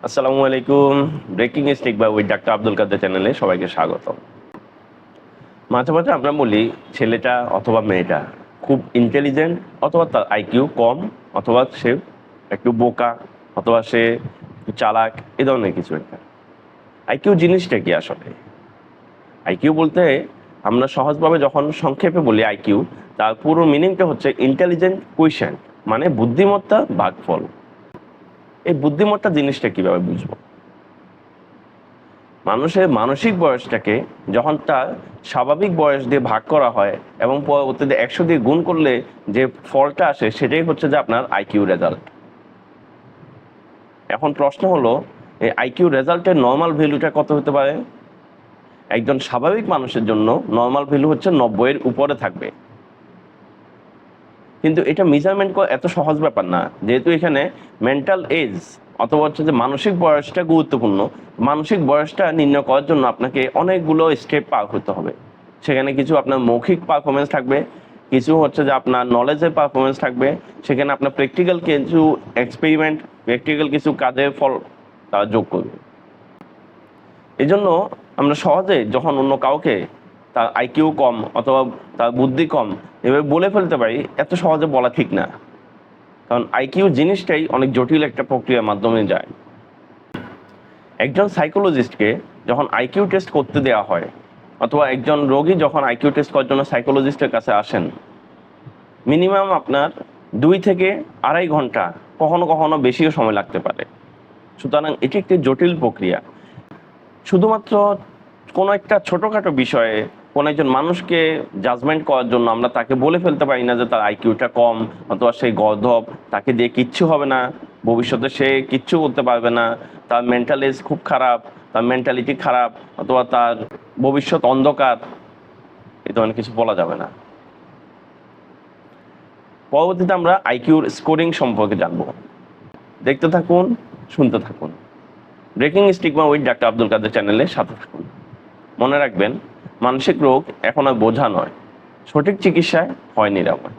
আসসালামু আলাইকুম। Breaking stick বা উইথ ডাক্তার আব্দুল কাদের চ্যানেলে সবাইকে স্বাগত। মাঝে মাঝে আমরা বলি ছেলেটা অথবা মেয়েটা খুব ইন্টেলিজেন্ট, অথবা তার আইকিউ কম, অথবা সে একটু বোকা, অথবা সে একটু চালাক, এ ধরনের কিছু একটা। আইকিউ জিনিসটা কি আসলে? আইকিউ বলতে আমরা সহজভাবে যখন সংক্ষেপে বলি আইকিউ, তার পুরো মিনিংটা হচ্ছে ইন্টেলিজেন্ট কোয়েশ্চেন্ট, মানে বুদ্ধিমত্তা ভাগফল। এই বুদ্ধিমত্তা জিনিসটা কিভাবে বুঝবো? মানুষের মানসিক বয়সটাকে যখন তার স্বাভাবিক বয়স দিয়ে ভাগ করা হয় এবং পরবর্তীতে 100 দিয়ে গুণ করলে যে ফলটা আসে, সেটাই হচ্ছে যে আপনার আইকিউ রেজাল্ট। এখন প্রশ্ন হলো, এই আইকিউ রেজাল্টের নর্মাল ভ্যালুটা কত হতে পারে? একজন স্বাভাবিক মানুষের জন্য নর্মাল ভ্যালু হচ্ছে 90-এর উপরে থাকবে। কিন্তু এটা মেজারমেন্ট করা এত সহজ ব্যাপার না, যেহেতু এখানে মেন্টাল এজ অথবা হচ্ছে যে মানসিক বয়সটা গুরুত্বপূর্ণ। মানসিক বয়সটা নির্ণয় করার জন্য আপনাকে অনেকগুলো স্টেপ পার করতে হবে। সেখানে কিছু আপনার মৌখিক পারফরমেন্স থাকবে, কিছু হচ্ছে যে আপনার নলেজের পারফরমেন্স থাকবে, সেখানে আপনার প্র্যাকটিক্যাল কিছু এক্সপেরিমেন্ট, প্র্যাকটিক্যাল কিছু কাজের ফল তারা যোগ করবে। এই জন্য আমরা সহজে যখন অন্য কাউকে তার আইকিউ কম অথবা তার বুদ্ধি কম এভাবে বলে ফেলতে পারি, এত সহজে বলা ঠিক না। কারণ আইকিউ জিনিসটাই অনেক জটিল একটা প্রক্রিয়ার মাধ্যমে যায়। একজন সাইকোলজিস্টকে যখন আইকিউ টেস্ট করতে দেওয়া হয়, অথবা একজন রোগী যখন আইকিউ টেস্ট করার জন্য সাইকোলজিস্টের কাছে আসেন, মিনিমাম আপনার 2 থেকে 2.5 ঘন্টা, কখনো কখনো বেশিও সময় লাগতে পারে। সুতরাং এটি একটি জটিল প্রক্রিয়া। শুধুমাত্র কোনো একটা ছোটোখাটো বিষয়ে কোনো একজন মানুষকে জাজমেন্ট করার জন্য আমরা তাকে বলে ফেলতে পারি না যে তার আইকিউটা কম, অথবা সেই গর্ধব, তাকে দিয়ে কিচ্ছু হবে না, ভবিষ্যতে সে কিচ্ছু করতে পারবে না, তার মেন্টাল এজ খুব খারাপ, তার মেন্টালিটি খারাপ, অথবা তার ভবিষ্যৎ অন্ধকার, এই ধরনের কিছু বলা যাবে না। পরবর্তীতে আমরা আইকিউর স্কোরিং সম্পর্কে জানবো। দেখতে থাকুন, শুনতে থাকুন। Breaking stigma with doctor Abdul Kader চ্যানেলে সাথে থাকুন। মনে রাখবেন, মানসিক রোগ এখন আর বোঝা নয়, সঠিক চিকিৎসায় হয় নিরাময়।